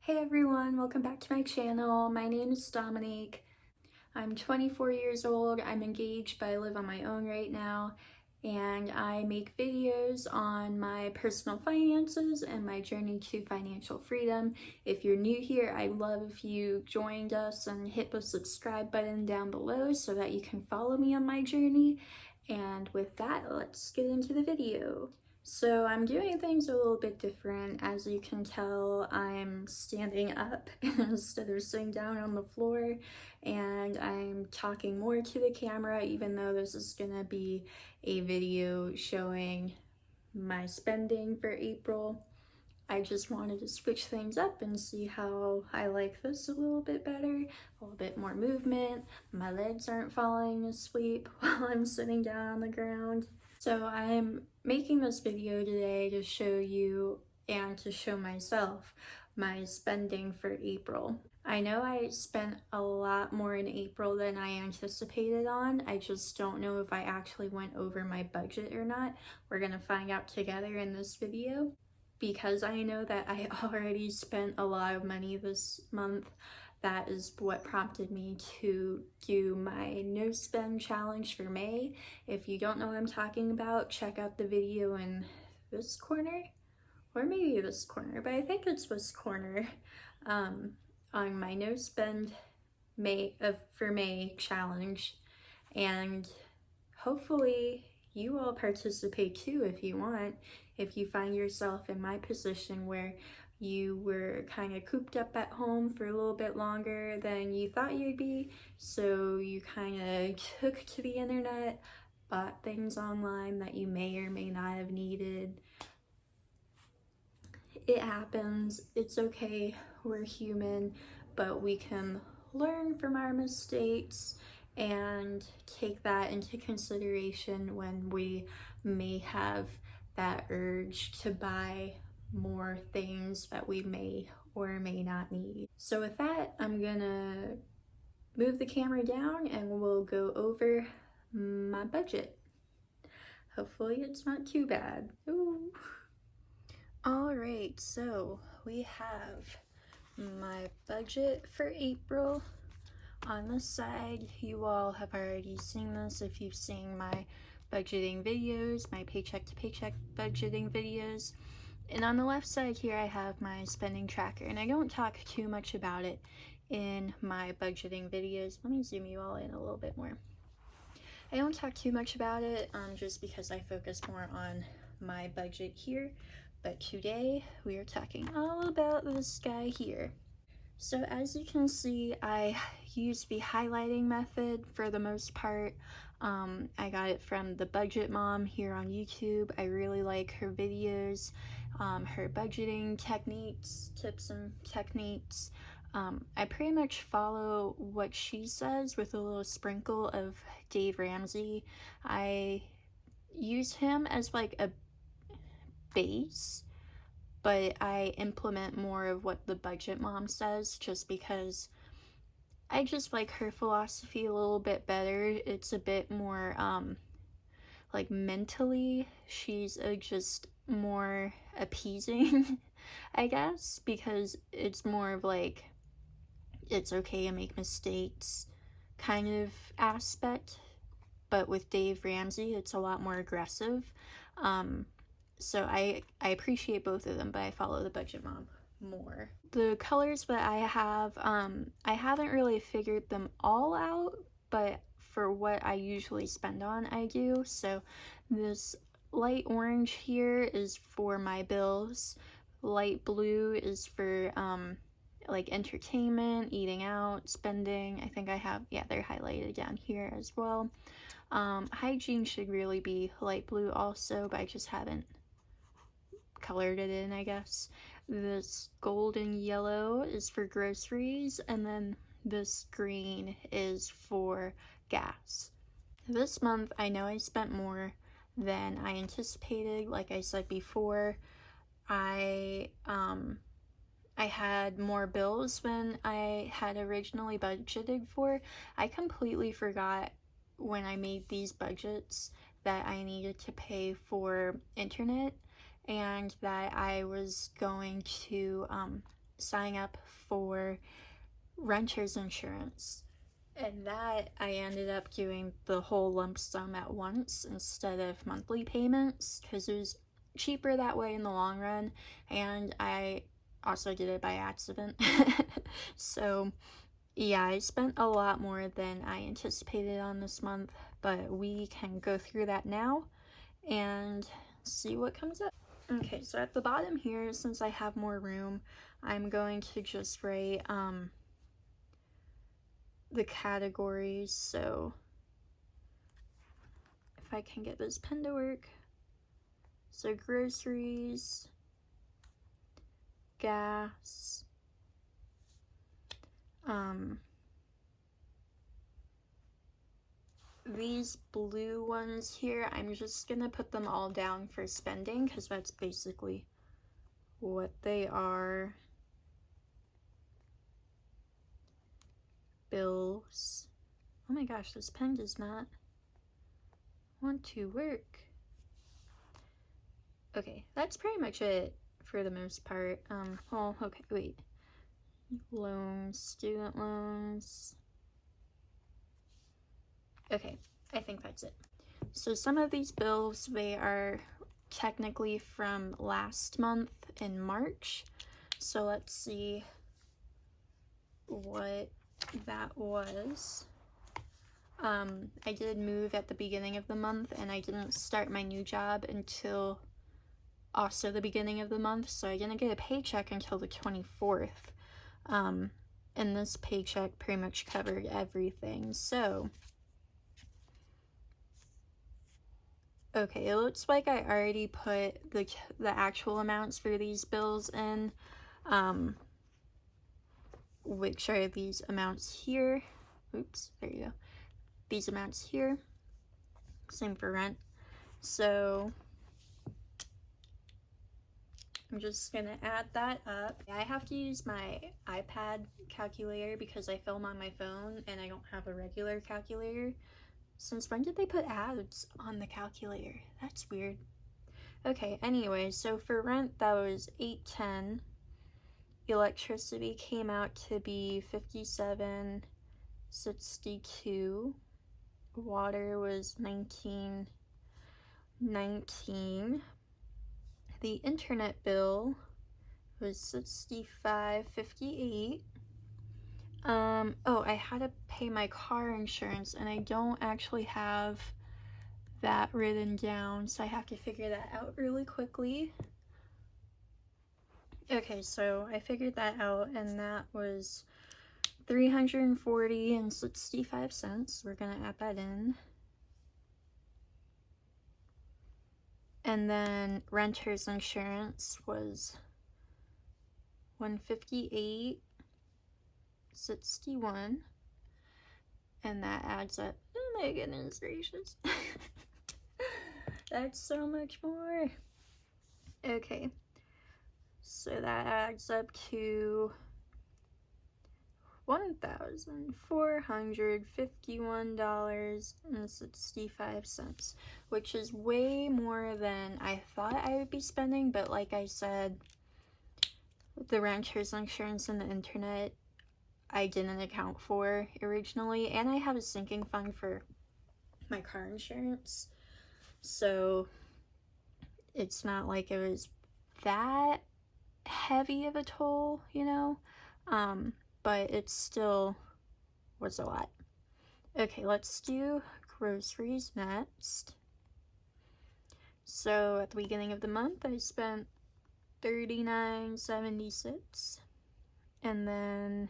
Hey everyone, welcome back to my channel. My name is Dominique. I'm 24 years old, I'm engaged, but I live on my own right now, and I make videos on my personal finances and my journey to financial freedom. If you're new here, I'd love if you joined us and hit the subscribe button down below so that you can follow me on my journey. And with that, let's get into the video. So I'm doing things a little bit different. As you can tell, I'm standing up instead of sitting down on the floor, and I'm talking more to the camera, even though this is gonna be a video showing my spending for April. I just wanted to switch things up and see how I like this a little bit better, a little bit more movement. My legs aren't falling asleep while I'm sitting down on the ground. So I'm making this video today to show you and to show myself my spending for April. I know I spent a lot more in April than I anticipated on. I just don't know if I actually went over my budget or not. We're gonna find out together in this video. Because I know that I already spent a lot of money this month, that is what prompted me to do my no spend challenge for May. If you don't know what I'm talking about, check out the video in this corner, or maybe this corner, but I think it's this corner, on my no spend for May challenge. And hopefully you all participate too if you want. If you find yourself in my position where you were kind of cooped up at home for a little bit longer than you thought you'd be, so you kind of took to the internet, bought things online that you may or may not have needed. It happens, it's okay, we're human, but we can learn from our mistakes and take that into consideration when we may have that urge to buy more things that we may or may not need. So with that, I'm gonna move the camera down and we'll go over my budget. Hopefully it's not too bad. Ooh. Alright, so we have my budget for April. On this side, you all have already seen this if you've seen my budgeting videos, my paycheck to paycheck budgeting videos. And on the left side here, I have my spending tracker, and I don't talk too much about it in my budgeting videos. Let me zoom you all in a little bit more. I don't talk too much about it just because I focus more on my budget here. But today we are talking all about this guy here. So as you can see, I use the highlighting method for the most part. I got it from the Budget Mom here on YouTube. I really like her videos, her budgeting techniques, tips and techniques. I pretty much follow what she says with a little sprinkle of Dave Ramsey. I use him as like a base, but I implement more of what the Budget Mom says just because I just like her philosophy a little bit better. It's a bit more like mentally, she's just more appeasing, I guess, because it's more of like, it's okay to make mistakes kind of aspect. But with Dave Ramsey, it's a lot more aggressive. So I appreciate both of them, but I follow the Budget Mom more. The colors that I have, I haven't really figured them all out, but for what I usually spend on, I do. So this light orange here is for my bills. Light blue is for like entertainment, eating out, spending. I think I have, yeah, they're highlighted down here as well. Hygiene should really be light blue also, but I just haven't colored it in, I guess. This golden yellow is for groceries, and then this green is for gas. This month, I know I spent more than I anticipated. Like I said before, I had more bills than I had originally budgeted for. I completely forgot when I made these budgets that I needed to pay for internet and that I was going to sign up for renter's insurance. And that I ended up doing the whole lump sum at once instead of monthly payments, because it was cheaper that way in the long run, and I also did it by accident. So yeah, I spent a lot more than I anticipated on this month, but we can go through that now and see what comes up. Okay, so at the bottom here, since I have more room, I'm going to just write the categories. So if I can get this pen to work. So groceries, gas, these blue ones here, I'm just gonna put them all down for spending because that's basically what they are. Bills. Oh my gosh, this pen does not want to work. Okay, that's pretty much it for the most part. Oh, okay, wait. Loans, student loans. Okay, I think that's it. So some of these bills, they are technically from last month in March. So let's see what that was. I did move at the beginning of the month, and I didn't start my new job until also the beginning of the month, so I didn't get a paycheck until the 24th. And this paycheck pretty much covered everything. So okay, it looks like I already put the actual amounts for these bills in, which are these amounts here. Oops, there you go. These amounts here. Same for rent. So I'm just gonna add that up. I have to use my iPad calculator because I film on my phone and I don't have a regular calculator. Since when did they put ads on the calculator? That's weird. Okay, anyway, so for rent, that was $810. Electricity came out to be $57.62. Water was $19.19. The internet bill was $65.58. Oh, I had to pay my car insurance, and I don't actually have that written down, so I have to figure that out really quickly. Okay, so I figured that out, and that was $340.65. We're gonna add that in. And then renter's insurance was $158.61, and that adds up. Oh my goodness gracious. That's so much more. Okay, so that adds up to $1,451.65, which is way more than I thought I would be spending, but like I said, the renter's insurance and the internet I didn't account for originally, and I have a sinking fund for my car insurance, so it's not like it was that heavy of a toll, you know, but it still was a lot. Okay, let's do groceries next. So at the beginning of the month, I spent $39.76, and then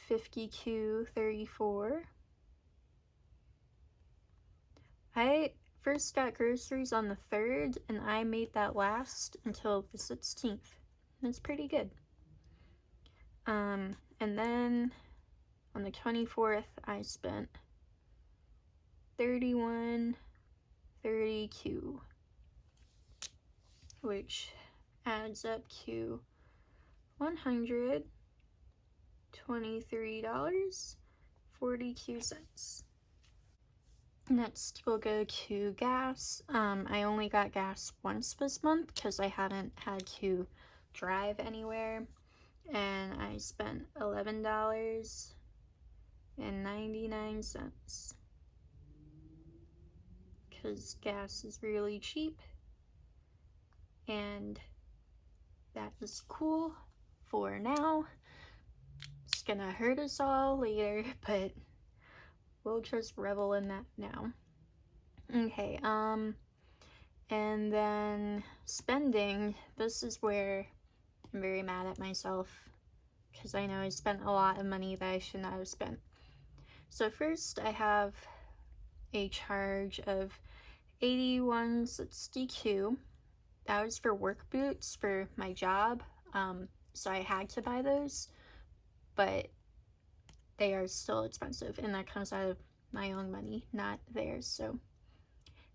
$52.34. I first got groceries on the 3rd, and I made that last until the 16th. That's pretty good. And then on the 24th, I spent $31.32, which adds up to $123.42. Next, we'll go to gas. I only got gas once this month because I haven't had to drive anywhere, and I spent $11.99 because gas is really cheap, and that is cool for now. It's gonna hurt us all later, but we'll just revel in that now. Okay, and then spending, this is where I'm very mad at myself, because I know I spent a lot of money that I should not have spent. So first I have a charge of $81.62. That was for work boots for my job, so I had to buy those, but they are still expensive, and that comes out of my own money, not theirs. So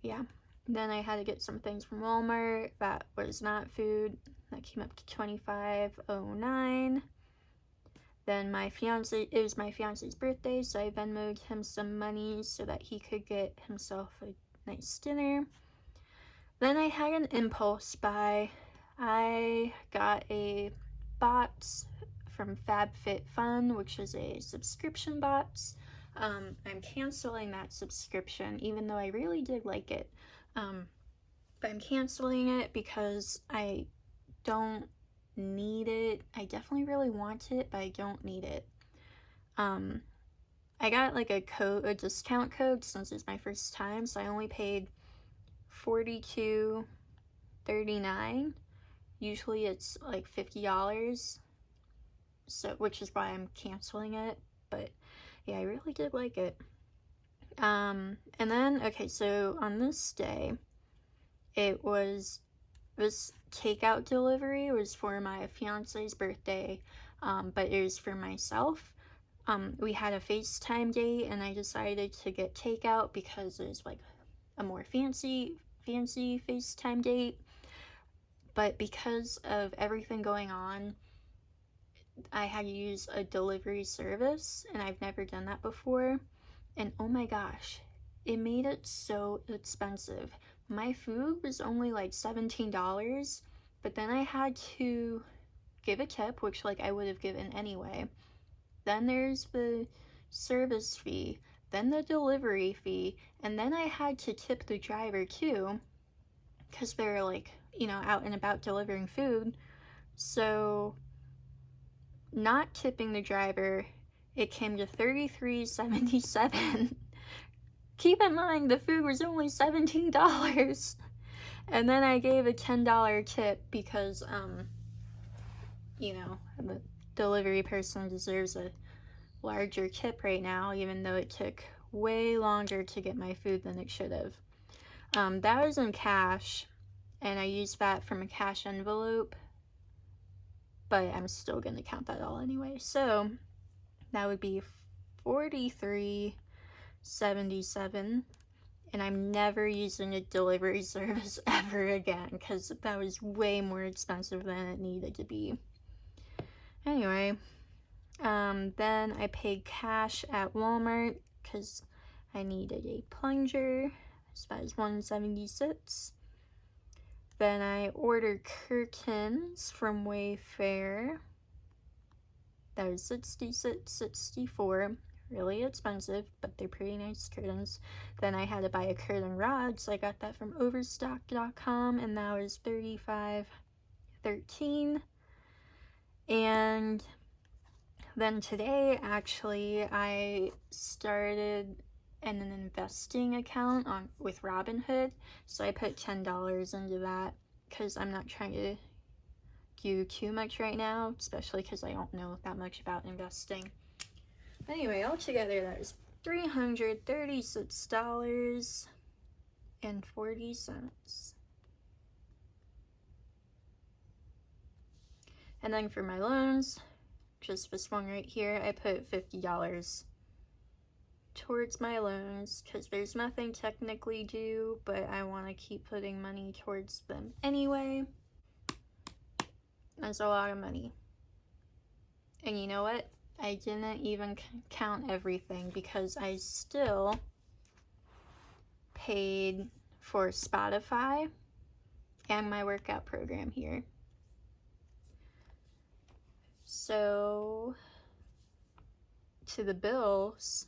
yeah, then I had to get some things from Walmart that was not food. That came up to $25.09. Then it was my fiance's birthday, so I Venmo'd him some money so that he could get himself a nice dinner. Then I had an impulse buy. I got a box from FabFitFun, which is a subscription box. I'm canceling that subscription, even though I really did like it. But I'm canceling it because I don't need it. I definitely really want it, but I don't need it. I got like a discount code since it's my first time, so I only paid $42.39. Usually it's like $50, so which is why I'm canceling it. But yeah, I really did like it. And then, okay, so on this day, this takeout delivery was for my fiance's birthday, but it was for myself. We had a FaceTime date, and I decided to get takeout because it was like a more fancy FaceTime date. But because of everything going on, I had to use a delivery service, and I've never done that before. And oh my gosh, it made it so expensive. My food was only like $17, but then I had to give a tip, which like I would have given anyway. Then there's the service fee, then the delivery fee, and then I had to tip the driver too, because they're like, you know, out and about delivering food. So not tipping the driver, it came to $33.77. Keep in mind, the food was only $17. And then I gave a $10 tip because, you know, the delivery person deserves a larger tip right now, even though it took way longer to get my food than it should have. That was in cash, and I used that from a cash envelope, but I'm still going to count that all anyway. So that would be $43.77, and I'm never using a delivery service ever again, because that was way more expensive than it needed to be. Anyway, then I paid cash at Walmart because I needed a plunger, so that was $176. Then I ordered curtains from Wayfair. That was $66.64. Really expensive, but they're pretty nice curtains. Then I had to buy a curtain rod, so I got that from Overstock.com, and that was $35.13. And then today, actually, I started an investing account with Robinhood, so I put $10 into that because I'm not trying to do too much right now, especially because I don't know that much about investing. Anyway, altogether that was $336.40. And then for my loans, just this one right here, I put $50 towards my loans because there's nothing technically due, but I want to keep putting money towards them anyway. That's a lot of money. And you know what? I didn't even count everything because I still paid for Spotify and my workout program here. So to the bills,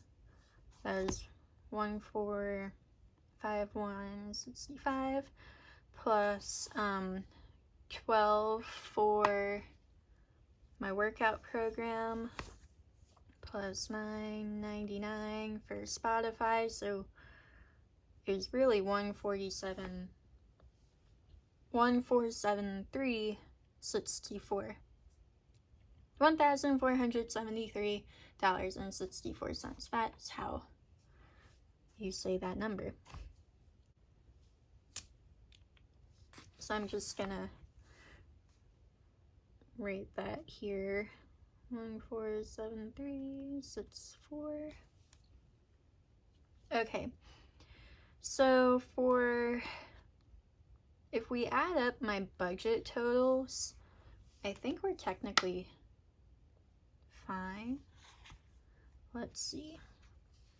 that is 1,451.65 plus 12 for my workout program plus $9.99 for Spotify, so it was really 1,473.64. $1,473.64. That's how you say that number. So I'm just gonna write that here. 1,473.64. Okay. So if we add up my budget totals, I think we're technically fine. Let's see.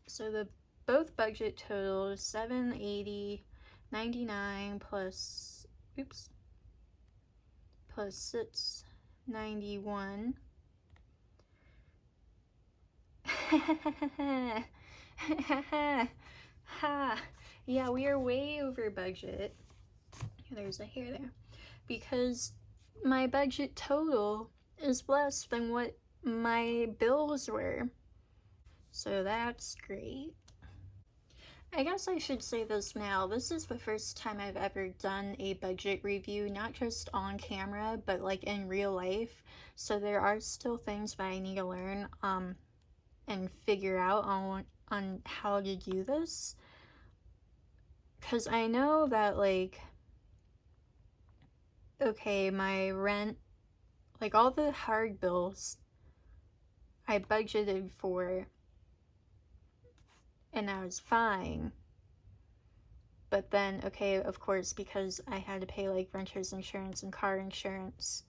So both budget totals, $780.99 plus 691. Yeah, we are way over budget. There's a hair there. Because my budget total is less than what my bills were. So that's great. I guess I should say this now. This is the first time I've ever done a budget review, not just on camera, but like in real life. So there are still things that I need to learn and figure out on how to do this. Because I know that, like, okay, my rent, like all the hard bills I budgeted for and I was fine. But then, okay, of course, because I had to pay like renter's insurance and car insurance,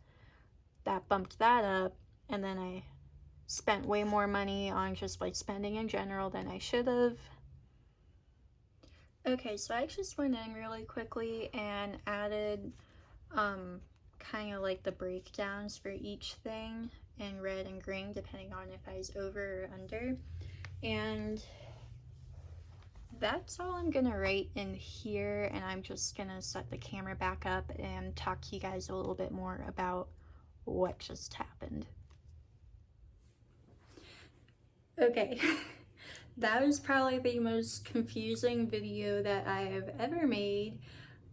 that bumped that up, and then I spent way more money on just like spending in general than I should have. Okay, so I just went in really quickly and added kind of like the breakdowns for each thing in red and green, depending on if I was over or under. And that's all I'm gonna write in here, and I'm just gonna set the camera back up and talk to you guys a little bit more about what just happened. Okay, that was probably the most confusing video that I have ever made,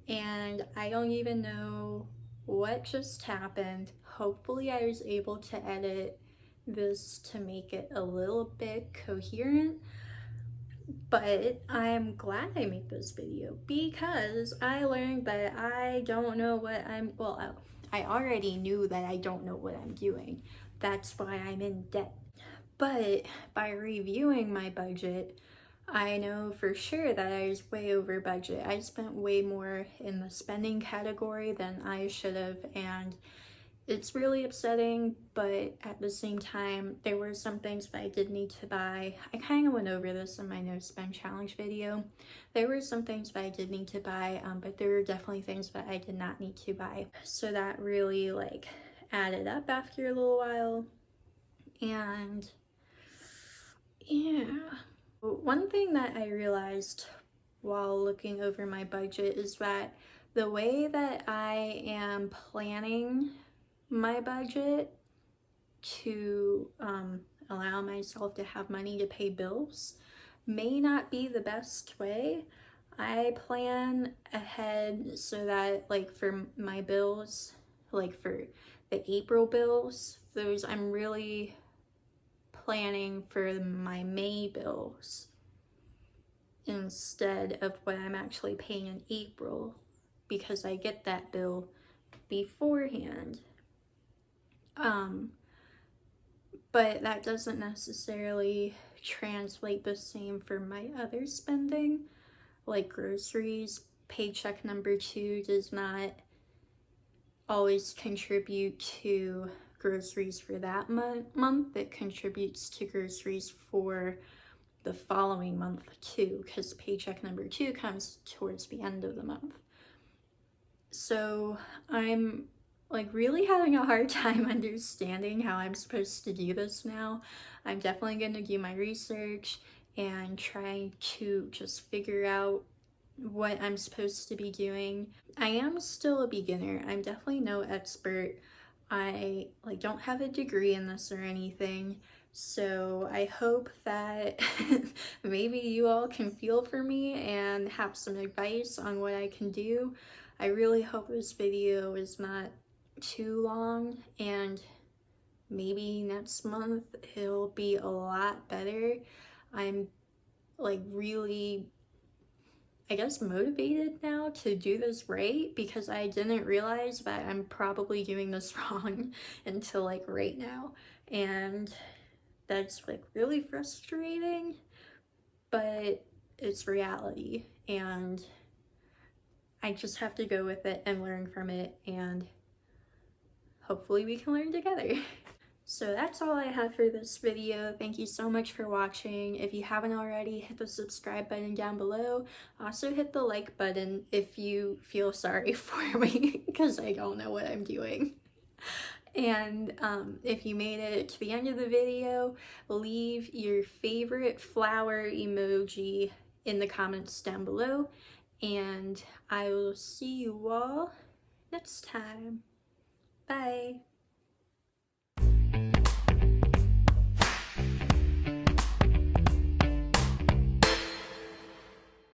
and I don't even know what just happened. Hopefully I was able to edit this to make it a little bit coherent, but I'm glad I made this video because I learned that I don't know what I already knew that I don't know what I'm doing. That's why I'm in debt. But by reviewing my budget, I know for sure that I was way over budget. I spent way more in the spending category than I should have, and it's really upsetting, but at the same time, there were some things that I did need to buy. I kind of went over this in my no spend challenge video. There were some things that I did need to buy, but there were definitely things that I did not need to buy. So that really like added up after a little while. And yeah. One thing that I realized while looking over my budget is that the way that I am planning my budget to allow myself to have money to pay bills may not be the best way. I plan ahead so that like for my bills, like for the April bills, those I'm really planning for my May bills instead of what I'm actually paying in April, because I get that bill beforehand. But that doesn't necessarily translate the same for my other spending, like groceries. Paycheck number 2 does not always contribute to groceries for that month. It contributes to groceries for the following month too, because paycheck number 2 comes towards the end of the month. So I'm like really having a hard time understanding how I'm supposed to do this now. I'm definitely going to do my research and try to just figure out what I'm supposed to be doing. I am still a beginner. I'm definitely no expert. I like don't have a degree in this or anything. So I hope that maybe you all can feel for me and have some advice on what I can do. I really hope this video is not too long, and maybe next month it'll be a lot better. I'm like really, I guess, motivated now to do this right, because I didn't realize that I'm probably doing this wrong until like right now, and that's like really frustrating, but it's reality and I just have to go with it and learn from it, and hopefully we can learn together. So that's all I have for this video. Thank you so much for watching. If you haven't already, hit the subscribe button down below. Also hit the like button if you feel sorry for me because I don't know what I'm doing. And if you made it to the end of the video, leave your favorite flower emoji in the comments down below. And I will see you all next time. Bye.